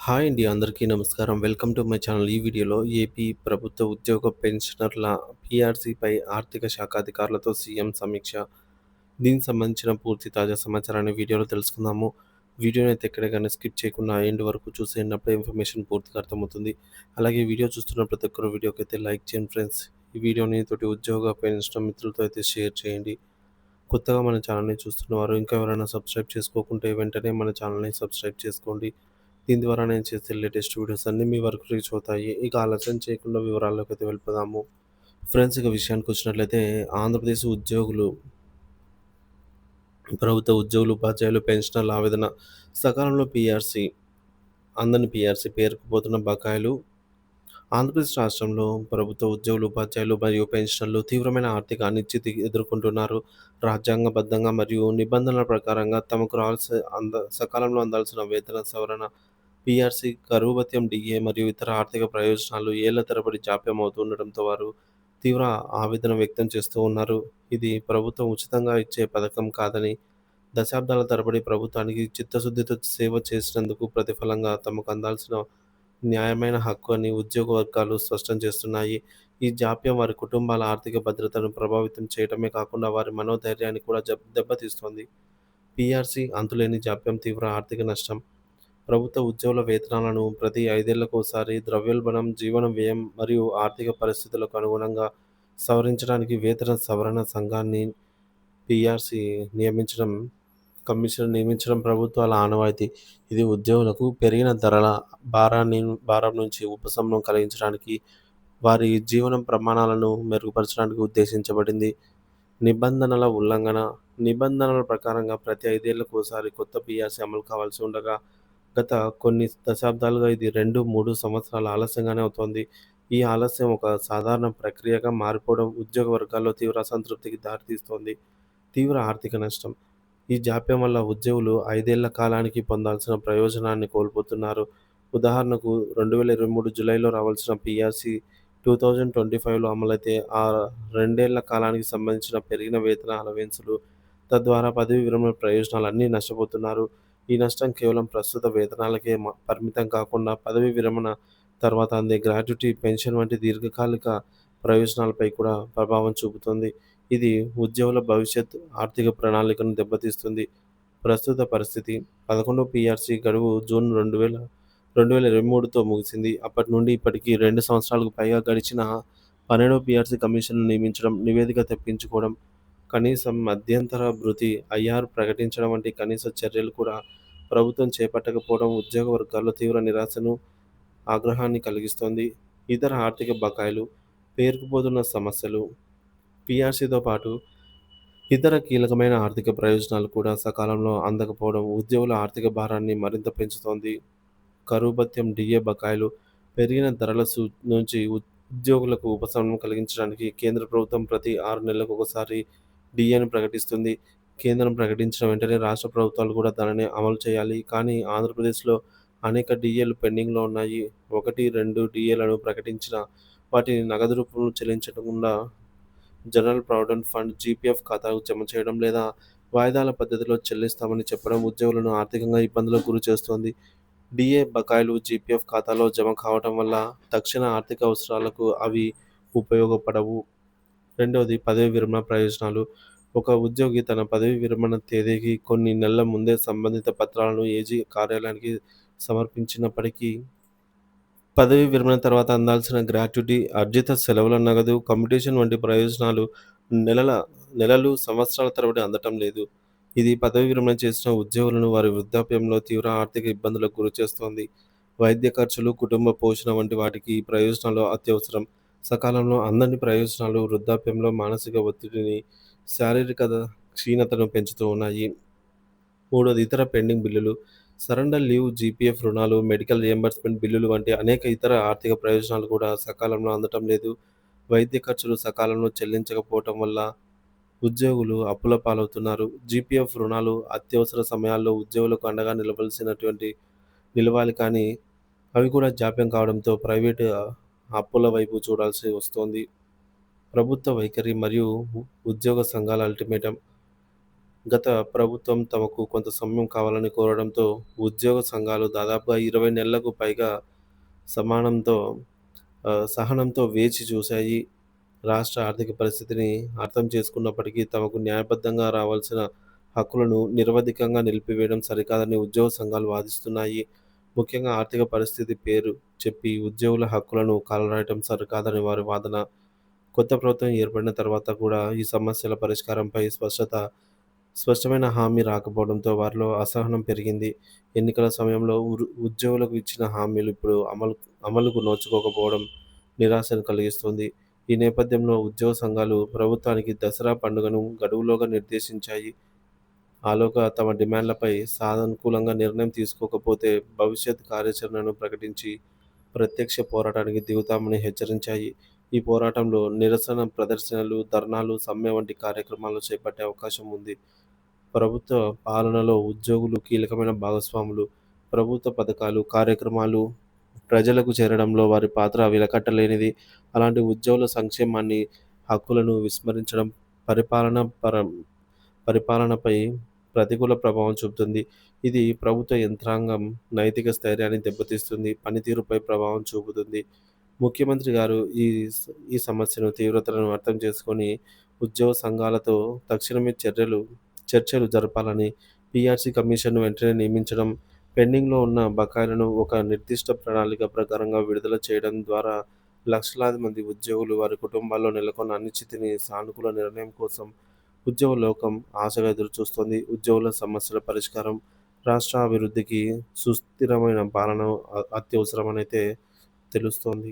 Hi అండి. అందరికీ నమస్కారం. Welcome to my channel. ఈ వీడియోలో ఏపీ ప్రభుత్వ ఉద్యోగ పెన్షనర్ల పీఆర్సీపై ఆర్థిక శాఖ అధికారులతో సీఎం సమీక్ష. దీనికి సంబంధించిన పూర్తి తాజా సమాచారాన్ని వీడియోలో తెలుసుకుందాము. వీడియోనైతే ఎక్కడ గాని స్కిప్ చేయకుండా ఎండ్ వరకు చూసేయండి. అప్పుడే ఇన్ఫర్మేషన్ పూర్తిగా అర్థమవుతుంది. అలాగే వీడియో చూస్తున్న ప్రతి ఒక్కరు వీడియోకైతే లైక్ చేయండి ఫ్రెండ్స్. ఈ వీడియోని తోటి ఉద్యోగ పెన్షనర్ మిత్రులతో అయితే షేర్ చేయండి. కొత్తగా మన ఛానల్‌ని చూస్తున్నవారు ఇంకా ఎవరైనా సబ్స్క్రైబ్ చేసుకోకుంటే వెంటనే మన ఛానల్‌ని సబ్స్క్రైబ్ చేసుకోండి. దీని ద్వారా నేను చేసే లేటెస్ట్ వీడియోస్ అన్నీ మీ వరకు రీచ్ అవుతాయి. ఇక ఆలస్యం చేయకుండా వివరాల్లోకైతే వెళ్ళిపోదాము. ఫ్రెండ్స్, ఇక విషయానికొచ్చినట్లయితే ఆంధ్రప్రదేశ్ ప్రభుత్వ ఉద్యోగులు, ఉపాధ్యాయులు, పెన్షనర్ల ఆవేదన. సకాలంలో అందని పీఆర్సీ, పేరుకుపోతున్న బకాయిలు. ఆంధ్రప్రదేశ్ రాష్ట్రంలో ప్రభుత్వ ఉద్యోగులు, ఉపాధ్యాయులు మరియు పెన్షనర్లు తీవ్రమైన ఆర్థిక అనిశ్చితి ఎదుర్కొంటున్నారు. రాజ్యాంగబద్ధంగా మరియు నిబంధనల ప్రకారంగా తమకు సకాలంలో అందాల్సిన వేతన సవరణ, పీఆర్సీ, కరువు భత్యం, డీఏ మరియు ఇతర ఆర్థిక ప్రయోజనాలు ఏళ్ల తరబడి జాప్యం అవుతుండటంతో వారు తీవ్ర ఆవేదన వ్యక్తం చేస్తూ ఉన్నారు. ఇది ప్రభుత్వం ఉచితంగా ఇచ్చే పథకం కాదని, దశాబ్దాల తరబడి ప్రభుత్వానికి చిత్తశుద్ధితో సేవ చేసినందుకు ప్రతిఫలంగా తమకు అందాల్సిన న్యాయమైన హక్కు అని ఉద్యోగ వర్గాలు స్పష్టం చేస్తున్నాయి. ఈ జాప్యం వారి కుటుంబాల ఆర్థిక భద్రతను ప్రభావితం చేయడమే కాకుండా వారి మనోధైర్యాన్ని కూడా దెబ్బతీస్తోంది. పీఆర్సీ అంతులేని జాప్యం, తీవ్ర ఆర్థిక నష్టం. ప్రభుత్వ ఉద్యోగుల వేతనాలను ప్రతి 5 ఏళ్లకోసారి ద్రవ్యోల్బణం, జీవన వ్యయం మరియు ఆర్థిక పరిస్థితులకు అనుగుణంగా సవరించడానికి వేతన సవరణ సంఘాన్ని పీఆర్సీ నియమించడం కమిషన్ నియమించడం ప్రభుత్వాల ఆనవాయితీ. ఇది ఉద్యోగులకు పెరిగిన ధరల భారం నుంచి ఉపశమనం కలిగించడానికి, వారి జీవన ప్రమాణాలను మెరుగుపరచడానికి ఉద్దేశించబడింది. నిబంధనల ఉల్లంఘన. నిబంధనల ప్రకారంగా ప్రతి 5 ఏళ్లకోసారి కొత్త పీఆర్సీ అమలు కావాల్సి ఉండగా, గత కొన్ని దశాబ్దాలుగా ఇది 2, 3 సంవత్సరాల ఆలస్యంగానే అవుతోంది. ఈ ఆలస్యం ఒక సాధారణ ప్రక్రియగా మారిపోవడం ఉద్యోగ వర్గాల్లో తీవ్ర అసంతృప్తికి దారితీస్తోంది. తీవ్ర ఆర్థిక నష్టం. ఈ జాప్యం వల్ల ఉద్యోగులు 5 ఏళ్ల కాలానికి పొందాల్సిన ప్రయోజనాన్ని కోల్పోతున్నారు. ఉదాహరణకు 2023 జూలైలో రావాల్సిన పీఆర్సీ 2025లో అమలైతే ఆ 2 ఏళ్ల కాలానికి సంబంధించిన పెరిగిన వేతన అలవెన్సులు, తద్వారా పదవీ విరమణ ప్రయోజనాలన్నీ నష్టపోతున్నారు. ఈ నష్టం కేవలం ప్రస్తుత వేతనాలకే పరిమితం కాకుండా పదవీ విరమణ తర్వాత అందే గ్రాట్యుటీ, పెన్షన్ వంటి దీర్ఘకాలిక ప్రయోజనాలపై కూడా ప్రభావం చూపుతుంది. ఇది ఉద్యోగుల భవిష్యత్ ఆర్థిక ప్రణాళికను దెబ్బతీస్తుంది. ప్రస్తుత పరిస్థితి. 11వ పీఆర్సీ గడువు జూన్ 2023తో ముగిసింది. అప్పటి నుండి ఇప్పటికి 2 సంవత్సరాలకు పైగా గడిచినా 12వ పీఆర్సీ కమిషన్ను నియమించడం, నివేదిక తెప్పించుకోవడం, కనీసం మధ్యంతర భృతి ఐఆర్ ప్రకటించడం వంటి కనీస చర్యలు కూడా ప్రభుత్వం చేపట్టకపోవడం ఉద్యోగ వర్గాల్లో తీవ్ర నిరాశను, ఆగ్రహాన్ని కలిగిస్తోంది. ఇతర ఆర్థిక బకాయిలు. పేరుకుపోతున్న సమస్యలు. పీఆర్సీతో పాటు ఇతర కీలకమైన ఆర్థిక ప్రయోజనాలు కూడా సకాలంలో అందకపోవడం ఉద్యోగుల ఆర్థిక భారాన్ని మరింత పెంచుతోంది. కరువు భత్యం, డీఏ బకాయిలు. పెరిగిన ధరల నుంచి ఉద్యోగులకు ఉపశమనం కలిగించడానికి కేంద్ర ప్రభుత్వం ప్రతి 6 నెలలకు ఒకసారి డీఏను ప్రకటిస్తుంది. కేంద్రం ప్రకటించిన వెంటనే రాష్ట్ర ప్రభుత్వాలు కూడా దానిని అమలు చేయాలి. కానీ ఆంధ్రప్రదేశ్లో అనేక డీఏలు పెండింగ్‌లో ఉన్నాయి. 1, 2 డీఏలను ప్రకటించినా వాటిని నగదు రూపంలో చెల్లించకుండా జనరల్ ప్రావిడెంట్ ఫండ్ జీపీఎఫ్ ఖాతాకు జమ చేయడం లేదా వాయిదాల పద్ధతిలో చెల్లిస్తామని చెప్పడం ఉద్యోగులను ఆర్థికంగా ఇబ్బందులకు గురిచేస్తోంది. డీఏ బకాయిలు జీపీఎఫ్ ఖాతాలో జమ కావడం వల్ల తక్షణ ఆర్థిక అవసరాలకు అవి ఉపయోగపడవు. రెండవది, పదవీ విరమణ ప్రయోజనాలు. ఒక ఉద్యోగి తన పదవీ విరమణ తేదీకి కొన్ని నెలల ముందే సంబంధిత పత్రాలను ఏజీ కార్యాలయానికి సమర్పించినప్పటికీ, పదవీ విరమణ తర్వాత అందాల్సిన గ్రాట్యుటీ, అర్జిత సెలవుల నగదు, కమ్యుటేషన్ వంటి ప్రయోజనాలు నెలల నెలలు, సంవత్సరాల తరబడి అందటం లేదు. ఇది పదవీ విరమణ చేసిన ఉద్యోగులను వారి వృద్ధాప్యంలో తీవ్ర ఆర్థిక ఇబ్బందులకు గురిచేస్తోంది. వైద్య ఖర్చులు, కుటుంబ పోషణ వంటి వాటికి ఈ ప్రయోజనాలు అత్యవసరం. సకాలంలో అందని ప్రయోజనాలు వృద్ధాప్యంలో మానసిక ఒత్తిడిని, శారీరక క్షీణతను పెంచుతూ ఉన్నాయి. మూడోది, ఇతర పెండింగ్ బిల్లులు. సరెండర్ లీవ్, జీపీఎఫ్ రుణాలు, మెడికల్ రియంబర్స్మెంట్ బిల్లులు వంటి అనేక ఇతర ఆర్థిక ప్రయోజనాలు కూడా సకాలంలో అందటం లేదు. వైద్య ఖర్చులు సకాలంలో చెల్లించకపోవటం వల్ల ఉద్యోగులు అప్పుల పాలవుతున్నారు. జీపీఎఫ్ రుణాలు అత్యవసర సమయాల్లో ఉద్యోగులకు అండగా నిలవాలి, కానీ అవి కూడా జాప్యం కావడంతో ప్రైవేటు అప్పుల వైపు చూడాల్సి వస్తోంది. ప్రభుత్వ వైఖరి మరియు ఉద్యోగ సంఘాల అల్టిమేటం. గత ప్రభుత్వం తమకు కొంత సమయం కావాలని కోరడంతో ఉద్యోగ సంఘాలు దాదాపుగా 20 నెలలకు పైగా సమానంతో సహనంతో వేచి చూశాయి. రాష్ట్ర ఆర్థిక పరిస్థితిని అర్థం చేసుకున్నప్పటికీ తమకు న్యాయబద్ధంగా రావాల్సిన హక్కులను నిరవధికంగా నిలిపివేయడం సరికాదని ఉద్యోగ సంఘాలు వాదిస్తున్నాయి. ముఖ్యంగా ఆర్థిక పరిస్థితి పేరు చెప్పి ఉద్యోగుల హక్కులను కాలరాయటం సరికాదని వారి వాదన. కొత్త ప్రభుత్వం ఏర్పడిన తర్వాత కూడా ఈ సమస్యల పరిష్కారంపై స్పష్టమైన హామీ రాకపోవడంతో వారిలో అసహనం పెరిగింది. ఎన్నికల సమయంలో ఉద్యోగులకు ఇచ్చిన హామీలు ఇప్పుడు అమలుకు నోచుకోకపోవడం నిరాశను కలిగిస్తుంది. ఈ నేపథ్యంలో ఉద్యోగ సంఘాలు ప్రభుత్వానికి దసరా పండుగను గడువులోగా నిర్దేశించాయి. ఆలోగా తమ డిమాండ్లపై సానుకూలంగా నిర్ణయం తీసుకోకపోతే భవిష్యత్ కార్యాచరణను ప్రకటించి ప్రత్యక్ష పోరాటానికి దిగుతామని హెచ్చరించాయి. ఈ పోరాటంలో నిరసన ప్రదర్శనలు, ధర్నాలు, సమ్మె వంటి కార్యక్రమాలు చేపట్టే అవకాశం ఉంది. ప్రభుత్వ పాలనలో ఉద్యోగులు కీలకమైన భాగస్వాములు. ప్రభుత్వ పథకాలు, కార్యక్రమాలు ప్రజలకు చేరడంలో వారి పాత్ర వెలకట్టలేనిది. అలాంటి ఉద్యోగుల సంక్షేమాన్ని, హక్కులను విస్మరించడం పరిపాలన పరం పరిపాలనపై ప్రతికూల ప్రభావం చూపుతుంది. ఇది ప్రభుత్వ యంత్రాంగం నైతిక స్థైర్యాన్ని దెబ్బతీస్తుంది, పనితీరుపై ప్రభావం చూపుతుంది. ముఖ్యమంత్రి గారు ఈ సమస్యను తీవ్రతను అర్థం చేసుకొని ఉద్యోగ సంఘాలతో తక్షణమే చర్చలు జరపాలని, పీఆర్సీ కమిషన్‌ను వెంటనే నియమించడం, పెండింగ్‌లో ఉన్న బకాయిలను ఒక నిర్దిష్ట ప్రణాళిక ప్రకారంగా విడుదల చేయడం ద్వారా లక్షలాది మంది ఉద్యోగులు, వారి కుటుంబాల్లో నెలకొన్న అనిశ్చితిని సానుకూల నిర్ణయం కోసం ఉద్యోగ లోకం ఆశగా ఎదురుచూస్తోంది. ఉద్యోగుల సమస్యల పరిష్కారం రాష్ట్ర అభివృద్ధికి సుస్థిరమైన పాలన అత్యవసరమనైతే తెలుస్తోంది.